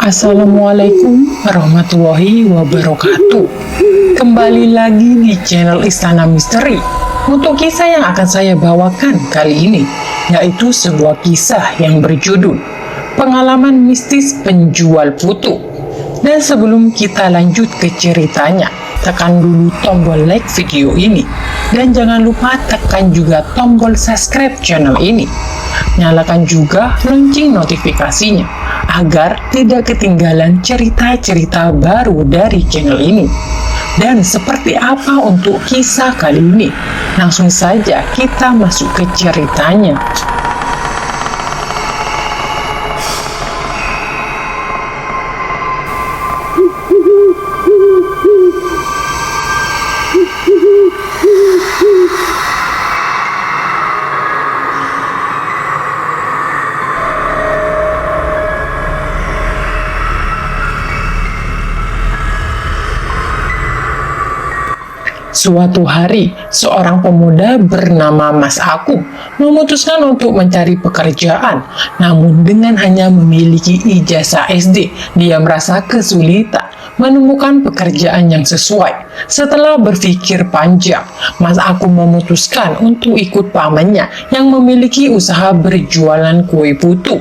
Assalamualaikum warahmatullahi wabarakatuh. Kembali lagi di channel Istana Misteri untuk kisah yang akan saya bawakan kali ini, yaitu sebuah kisah yang berjudul Pengalaman Mistis Penjual Putu. Dan sebelum kita lanjut ke ceritanya, tekan dulu tombol like video ini dan jangan lupa tekan juga tombol subscribe channel ini. Nyalakan juga lonceng notifikasinya agar tidak ketinggalan cerita-cerita baru dari channel ini. Dan seperti apa untuk kisah kali ini? Langsung saja kita masuk ke ceritanya. Suatu hari, seorang pemuda bernama Mas Aku memutuskan untuk mencari pekerjaan. Namun dengan hanya memiliki ijazah SD, dia merasa kesulitan menemukan pekerjaan yang sesuai. Setelah berpikir panjang, Mas Aku memutuskan untuk ikut pamannya yang memiliki usaha berjualan kue putu.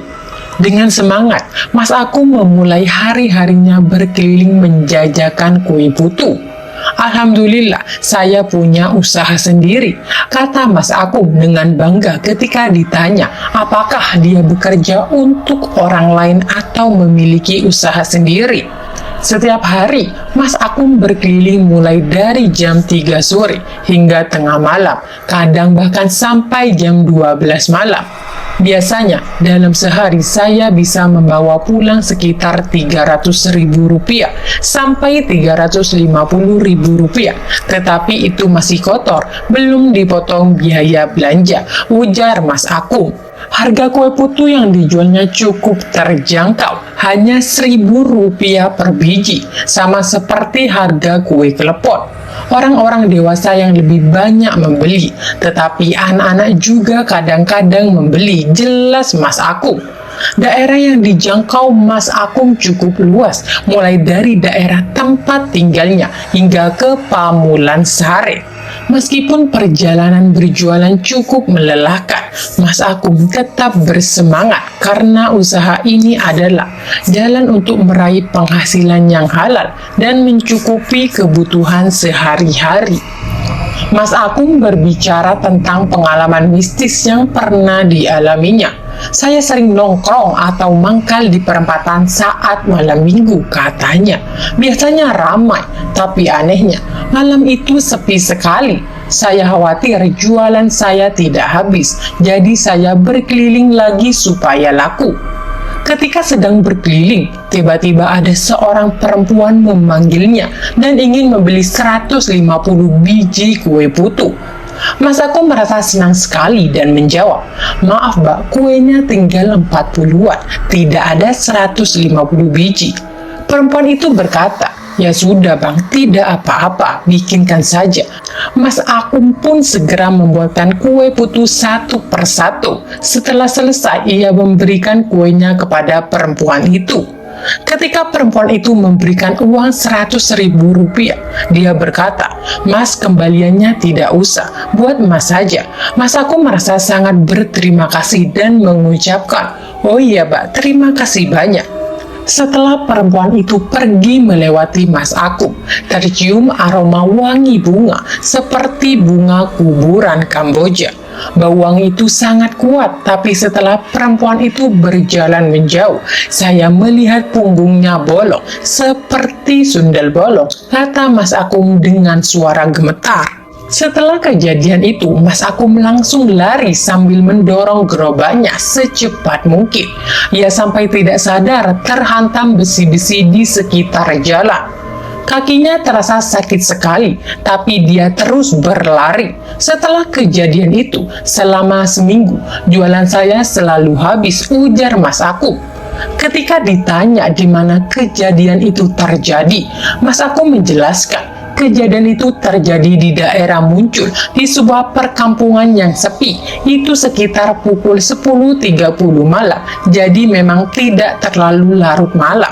Dengan semangat, Mas Aku memulai hari-harinya berkeliling menjajakan kue putu. Alhamdulillah, saya punya usaha sendiri, kata Mas Aku dengan bangga ketika ditanya apakah dia bekerja untuk orang lain atau memiliki usaha sendiri. Setiap hari, Mas Aku berkeliling mulai dari jam 3 sore hingga tengah malam, kadang bahkan sampai jam 12 malam. Biasanya, dalam sehari saya bisa membawa pulang sekitar Rp300.000 sampai Rp350.000. Tetapi itu masih kotor, belum dipotong biaya belanja, ujar Mas Aku. Harga kue putu yang dijualnya cukup terjangkau, hanya Rp1.000 per biji, sama seperti harga kue klepon. Orang-orang dewasa yang lebih banyak membeli, tetapi anak-anak juga kadang-kadang membeli, jelas Mas Aku. Daerah yang dijangkau Mas Aku cukup luas, mulai dari daerah tempat tinggalnya hingga ke Pamulan Sare. Meskipun perjalanan berjualan cukup melelahkan, Mas Aku tetap bersemangat karena usaha ini adalah jalan untuk meraih penghasilan yang halal dan mencukupi kebutuhan sehari-hari. Mas Aku berbicara tentang pengalaman mistis yang pernah dialaminya. Saya sering nongkrong atau mangkal di perempatan saat malam minggu, katanya. Biasanya ramai, tapi anehnya malam itu sepi sekali. Saya khawatir jualan saya tidak habis, jadi saya berkeliling lagi supaya laku. Ketika sedang berkeliling, tiba-tiba ada seorang perempuan memanggilnya dan ingin membeli 150 biji kue putu. Mas Aku merasa senang sekali dan menjawab, "Maaf Mbak, kuenya tinggal 40-an, tidak ada 150 biji." Perempuan itu berkata, "Ya sudah Bang, tidak apa-apa, bikinkan saja." Mas Aku pun segera membuatkan kue putu satu persatu. Setelah selesai, ia memberikan kuenya kepada perempuan itu. Ketika perempuan itu memberikan uang Rp100.000, dia berkata, "Mas, kembaliannya tidak usah, buat Mas saja." Mas Aku merasa sangat berterima kasih dan mengucapkan, "Oh iya Mbak, terima kasih banyak." Setelah perempuan itu pergi melewati Mas Aku, tercium aroma wangi bunga seperti bunga kuburan Kamboja. Bau wangi itu sangat kuat, tapi setelah perempuan itu berjalan menjauh, saya melihat punggungnya bolong seperti sundel bolong, kata Mas Aku dengan suara gemetar. Setelah kejadian itu, Mas Aku langsung lari sambil mendorong gerobaknya secepat mungkin. Ia sampai tidak sadar terhantam besi-besi di sekitar jalan. Kakinya terasa sakit sekali, tapi dia terus berlari. Setelah kejadian itu, selama seminggu, jualan saya selalu habis, ujar Mas Aku. Ketika ditanya di mana kejadian itu terjadi, Mas Aku menjelaskan, kejadian itu terjadi di daerah Muncul, di sebuah perkampungan yang sepi. Itu sekitar pukul 10.30 malam, jadi memang tidak terlalu larut malam.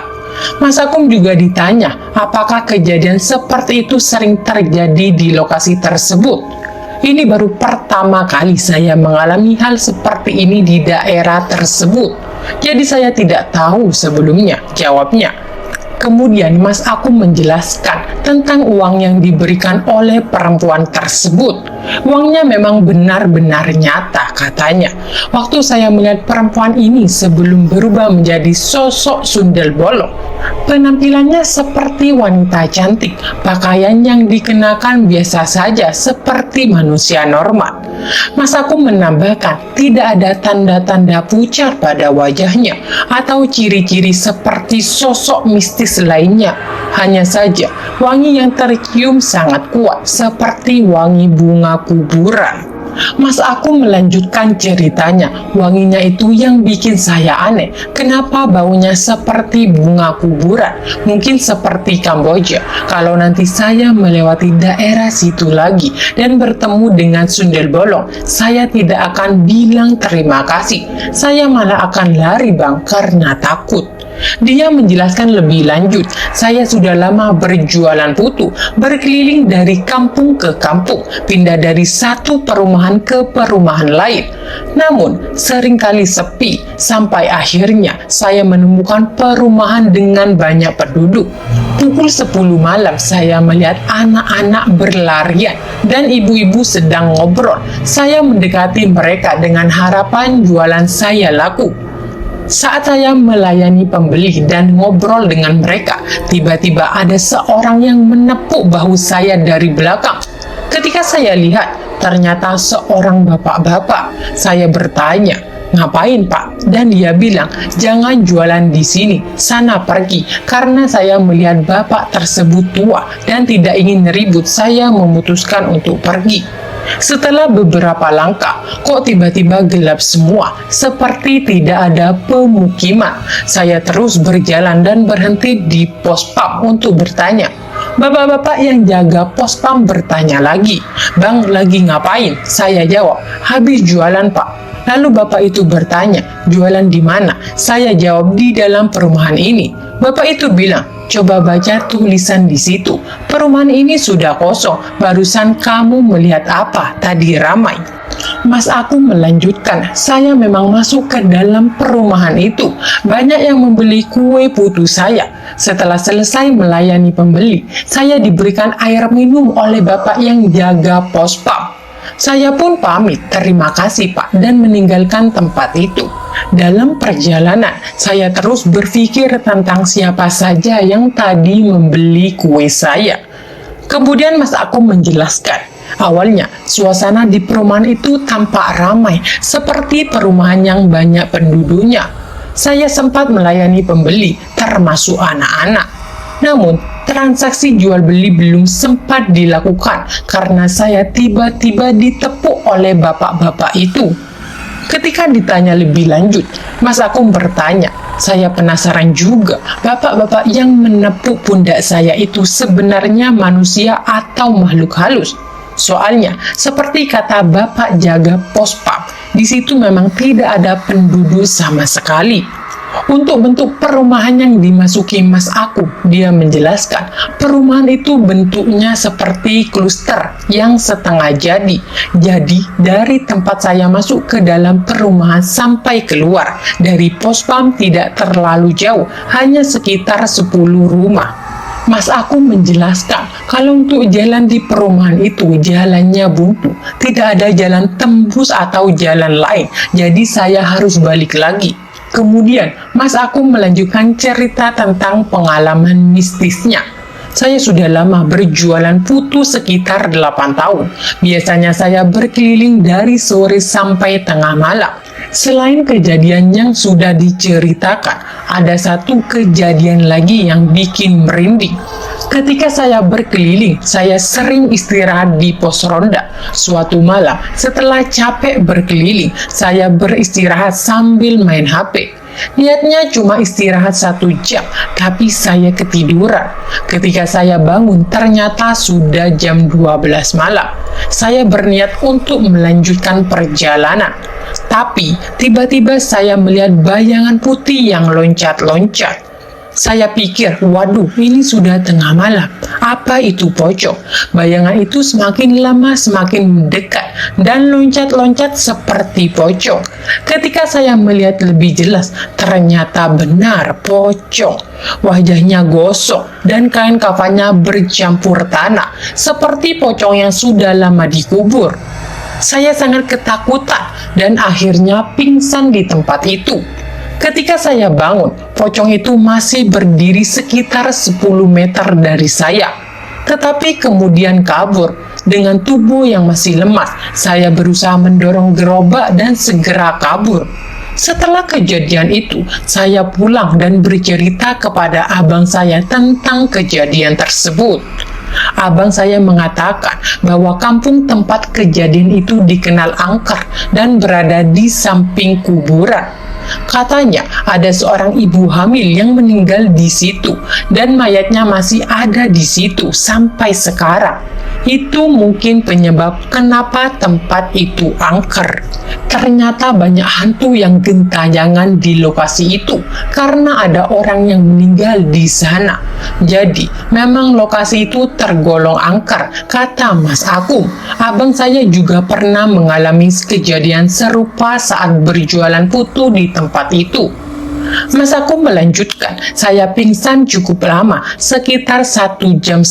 Mas Akum juga ditanya apakah kejadian seperti itu sering terjadi di lokasi tersebut. Ini baru pertama kali saya mengalami hal seperti ini di daerah tersebut. Jadi saya tidak tahu sebelumnya, jawabnya. Kemudian Mas Akum menjelaskan tentang uang yang diberikan oleh perempuan tersebut. Uangnya memang benar-benar nyata, katanya. Waktu saya melihat perempuan ini sebelum berubah menjadi sosok sundel bolong, penampilannya seperti wanita cantik, pakaian yang dikenakan biasa saja seperti manusia normal. Mas Akum menambahkan tidak ada tanda-tanda pucat pada wajahnya atau ciri-ciri seperti sosok mistis lainnya. Hanya saja wangi yang tercium sangat kuat seperti wangi bunga kuburan. Mas Akum melanjutkan ceritanya, wanginya itu yang bikin saya aneh. Kenapa baunya seperti bunga kuburan? Mungkin seperti Kamboja. Kalau nanti saya melewati daerah situ lagi dan bertemu dengan sundel bolong, saya tidak akan bilang terima kasih. Saya malah akan lari bang karena takut. Dia menjelaskan lebih lanjut, saya sudah lama berjualan putu, berkeliling dari kampung ke kampung, pindah dari satu perumahan ke perumahan lain. Namun, seringkali sepi, sampai akhirnya saya menemukan perumahan dengan banyak penduduk. Pukul 10 malam saya melihat anak-anak berlarian dan ibu-ibu sedang ngobrol. Saya mendekati mereka dengan harapan jualan saya laku. Saat saya melayani pembeli dan ngobrol dengan mereka, tiba-tiba ada seorang yang menepuk bahu saya dari belakang. Ketika saya lihat, ternyata seorang bapak-bapak. Saya bertanya, "Ngapain, Pak?" Dan dia bilang, "Jangan jualan di sini, sana pergi." Karena saya melihat bapak tersebut tua dan tidak ingin ribut, saya memutuskan untuk pergi. Setelah beberapa langkah, kok tiba-tiba gelap semua, seperti tidak ada pemukiman. Saya terus berjalan dan berhenti di pos pam untuk bertanya. Bapak-bapak yang jaga pos pam bertanya lagi, "Bang, lagi ngapain?" Saya jawab, "Habis jualan, Pak." Lalu bapak itu bertanya, "Jualan di mana?" Saya jawab, "Di dalam perumahan ini." Bapak itu bilang, "Coba baca tulisan di situ. Perumahan ini sudah kosong. Barusan kamu melihat apa? Tadi ramai." Mas Akum melanjutkan, "Saya memang masuk ke dalam perumahan itu. Banyak yang membeli kue putu saya. Setelah selesai melayani pembeli, saya diberikan air minum oleh bapak yang jaga pos pam. Saya pun pamit, 'Terima kasih, Pak,' dan meninggalkan tempat itu. Dalam perjalanan, saya terus berpikir tentang siapa saja yang tadi membeli kue saya. Kemudian Mas Akum menjelaskan, awalnya suasana di perumahan itu tampak ramai, seperti perumahan yang banyak penduduknya. Saya sempat melayani pembeli, termasuk anak-anak. Namun, transaksi jual beli belum sempat dilakukan karena saya tiba-tiba ditepuk oleh bapak-bapak itu. Ketika ditanya lebih lanjut, Mas Akum bertanya, "Saya penasaran juga, bapak-bapak yang menepuk pundak saya itu sebenarnya manusia atau makhluk halus? Soalnya, seperti kata bapak jaga pos pam, di situ memang tidak ada penduduk sama sekali." Untuk bentuk perumahan yang dimasuki Mas Akum, dia menjelaskan, perumahan itu bentuknya seperti kluster yang setengah jadi. Jadi, dari tempat saya masuk ke dalam perumahan sampai keluar dari pos pam tidak terlalu jauh, hanya sekitar 10 rumah. Mas Akum menjelaskan, kalau untuk jalan di perumahan itu jalannya buntu, tidak ada jalan tembus atau jalan lain, jadi saya harus balik lagi. Kemudian, Mas Akum melanjutkan cerita tentang pengalaman mistisnya. Saya sudah lama berjualan putu sekitar 8 tahun. Biasanya saya berkeliling dari sore sampai tengah malam. Selain kejadian yang sudah diceritakan, ada satu kejadian lagi yang bikin merinding. Ketika saya berkeliling, saya sering istirahat di pos ronda. Suatu malam, setelah capek berkeliling, saya beristirahat sambil main HP. Niatnya cuma istirahat 1 jam, tapi saya ketiduran. Ketika saya bangun, ternyata sudah jam 12 malam. Saya berniat untuk melanjutkan perjalanan. Tapi, tiba-tiba saya melihat bayangan putih yang loncat-loncat. Saya pikir, waduh, ini sudah tengah malam. Apa itu pocong? Bayangan itu semakin lama semakin mendekat dan loncat-loncat seperti pocong. Ketika saya melihat lebih jelas, ternyata benar pocong. Wajahnya gosong dan kain kafannya bercampur tanah, seperti pocong yang sudah lama dikubur. Saya sangat ketakutan dan akhirnya pingsan di tempat itu. Ketika saya bangun, pocong itu masih berdiri sekitar 10 meter dari saya. Tetapi kemudian kabur. Dengan tubuh yang masih lemas, saya berusaha mendorong gerobak dan segera kabur. Setelah kejadian itu, saya pulang dan bercerita kepada abang saya tentang kejadian tersebut. Abang saya mengatakan bahwa kampung tempat kejadian itu dikenal angker dan berada di samping kuburan. Katanya ada seorang ibu hamil yang meninggal di situ dan mayatnya masih ada di situ sampai sekarang. Itu mungkin penyebab kenapa tempat itu angker. Ternyata banyak hantu yang gentayangan di lokasi itu karena ada orang yang meninggal di sana. Jadi, memang lokasi itu tergolong angker, kata Mas Akum. Abang saya juga pernah mengalami kejadian serupa saat berjualan putu di tempat itu. Mas Akum melanjutkan, saya pingsan cukup lama, sekitar 1,5 jam.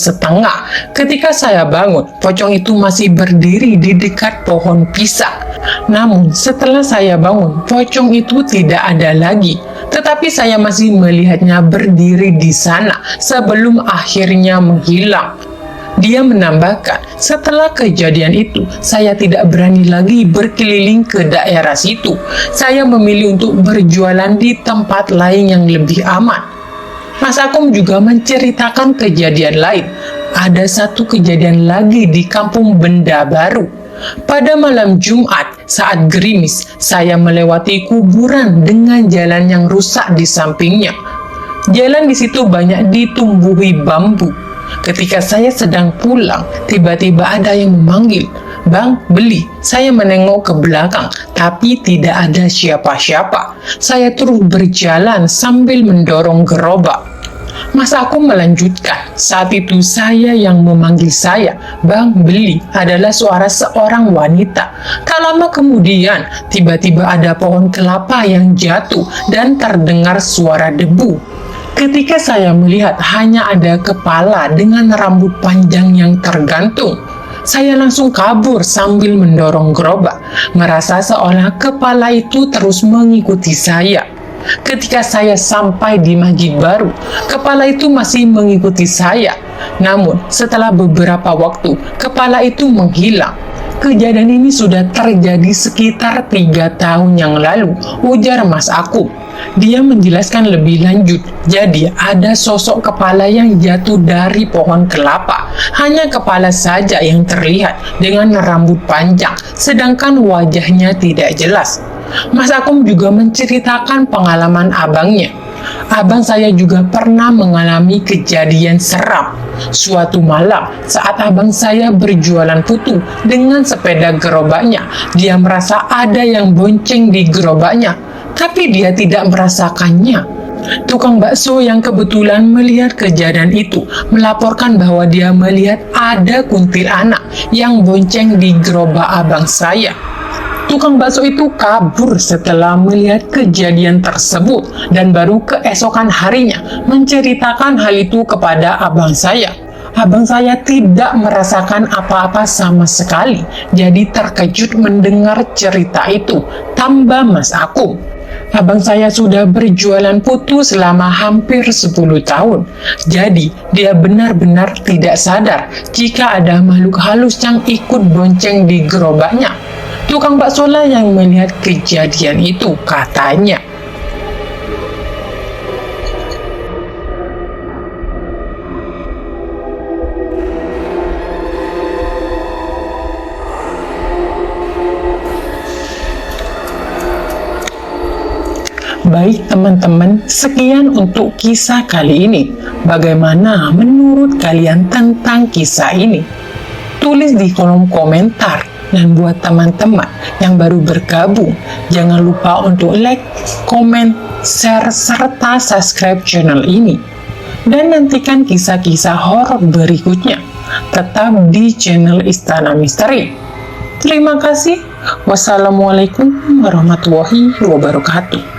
Ketika saya bangun, pocong itu masih berdiri di dekat pohon pisang. Namun setelah saya bangun, pocong itu tidak ada lagi. Tetapi saya masih melihatnya berdiri di sana sebelum akhirnya menghilang. Dia menambahkan, setelah kejadian itu, saya tidak berani lagi berkeliling ke daerah situ. Saya memilih untuk berjualan di tempat lain yang lebih aman. Mas Akum juga menceritakan kejadian lain. Ada satu kejadian lagi di kampung Benda Baru. Pada malam Jumat, saat gerimis, saya melewati kuburan dengan jalan yang rusak di sampingnya. Jalan di situ banyak ditumbuhi bambu. Ketika saya sedang pulang, tiba-tiba ada yang memanggil, "Bang, beli." Saya menengok ke belakang, tapi tidak ada siapa-siapa. Saya terus berjalan sambil mendorong gerobak. Mas Akum melanjutkan, saat itu saya yang memanggil saya, "Bang, beli." Adalah suara seorang wanita. Tak lama kemudian, tiba-tiba ada pohon kelapa yang jatuh dan terdengar suara debu. Ketika saya melihat hanya ada kepala dengan rambut panjang yang tergantung, saya langsung kabur sambil mendorong gerobak, merasa seolah kepala itu terus mengikuti saya. Ketika saya sampai di Masjid Baru, kepala itu masih mengikuti saya. Namun, setelah beberapa waktu, kepala itu menghilang. Kejadian ini sudah terjadi sekitar 3 tahun yang lalu, ujar Mas Akum. Dia menjelaskan lebih lanjut, jadi ada sosok kepala yang jatuh dari pohon kelapa. Hanya kepala saja yang terlihat dengan rambut panjang, sedangkan wajahnya tidak jelas. Mas Akum juga menceritakan pengalaman abangnya. Abang saya juga pernah mengalami kejadian seram. Suatu malam, saat abang saya berjualan putu dengan sepeda gerobaknya, dia merasa ada yang bonceng di gerobaknya, tapi dia tidak merasakannya. Tukang bakso yang kebetulan melihat kejadian itu melaporkan bahwa dia melihat ada kuntilanak yang bonceng di gerobak abang saya. Tukang bakso itu kabur setelah melihat kejadian tersebut dan baru keesokan harinya menceritakan hal itu kepada abang saya. Abang saya tidak merasakan apa-apa sama sekali, jadi terkejut mendengar cerita itu, tambah Mas Akum. Abang saya sudah berjualan putu selama hampir 10 tahun, jadi dia benar-benar tidak sadar jika ada makhluk halus yang ikut bonceng di gerobaknya. Tukang bakso lah yang melihat kejadian itu, katanya. Baik teman-teman, sekian untuk kisah kali ini. Bagaimana menurut kalian tentang kisah ini? Tulis di kolom komentar. Dan buat teman-teman yang baru bergabung, jangan lupa untuk like, komen, share, serta subscribe channel ini. Dan nantikan kisah-kisah horor berikutnya tetap di channel Istana Misteri. Terima kasih. Wassalamualaikum warahmatullahi wabarakatuh.